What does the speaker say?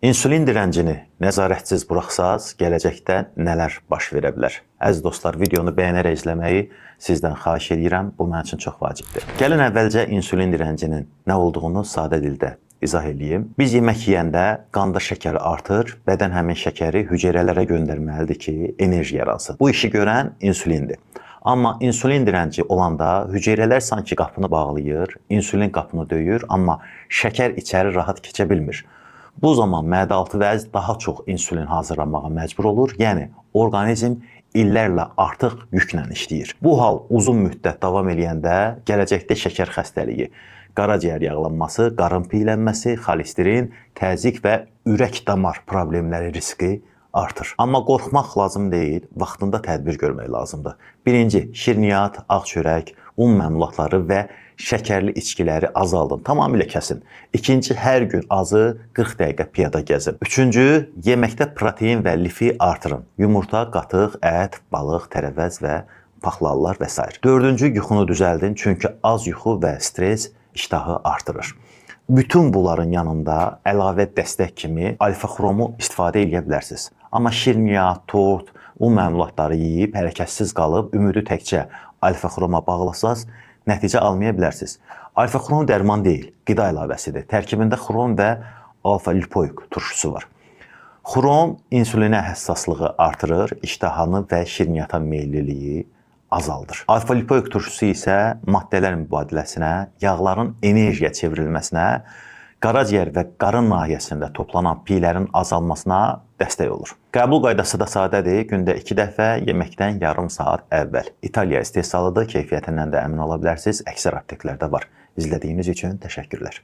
İnsulin direncini nəzarətsiz buraxsaz, gələcəkdə nələr baş verə bilər? Əziz dostlar, videonu bəyənərək izləməyi sizdən xahiş edirəm. Bu mənim üçün çox vacibdir. Gəlin əvvəlcə insulin direncinin nə olduğunu sadə dildə izah edeyim. Biz yemək yeyəndə qanda şəkər artır, bədən həmin şəkəri hüceyrələrə göndərməlidir ki, enerji yaransın. Bu işi görən insulindir. Amma insulin direnci olanda hüceyrələr sanki qapını bağlayır, insulin qapını döyür, amma şəkər içəri rahat keçə bilmir. Bu zaman mədə-altı vəz daha çox insulin hazırlamağa məcbur olur, yəni orqanizm illərlə artıq yüklə işləyir. Bu hal uzun müddət davam eləyəndə gələcəkdə şəkər xəstəliyi, qaraciyər yağlanması, qarın piylənməsi, xolesterin, təzyiq və ürək-damar problemləri riski artır. Amma qorxmaq lazım deyil, vaxtında tədbir görmək lazımdır. Birinci, şirniyyat, ağ çörək, un məmulatları və şəkərli içkiləri azaldın, tamamilə kəsin. İkinci, hər gün azı 40 dəqiqə piyada gəzin. Üçüncü, yeməkdə protein və lifi artırın. Yumurta, qatıq, ət, balıq, tərəvəz və paxlallar və s. Dördüncü, yuxunu düzəldin, çünki az yuxu və stres iştahı artırır. Bütün bunların yanında əlavə dəstək kimi alfa-xromu istifadə edə bilərsiniz. Amma şirniyyat, tort, un məmulatları yeyib hərəkətsiz qalıb ümidi təkcə alfa-xroma bağlasaz, nəticə almaya bilərsiniz. Alfa-xrom dərman deyil, qida əlavəsidir. Tərkibində xrom və alfa-lipoik turşusu var. Xrom insulinə həssaslığı artırır, iştahanı və şirniyyata meylliliyi azaldır. Alfa-lipoik turşusu isə maddələr mübadiləsinə, yağların enerjiyə çevrilməsinə, qaraciyər və qarın nahiyəsində toplanan piylərin azalmasına dəstək olur. Qəbul qaydası da sadədir. Gündə 2 dəfə yeməkdən yarım saat əvvəl. İtaliya istehsalıdır, keyfiyyətindən də əmin ola bilərsiniz. Əksər apteklərdə var. İzlədiyiniz üçün təşəkkürlər.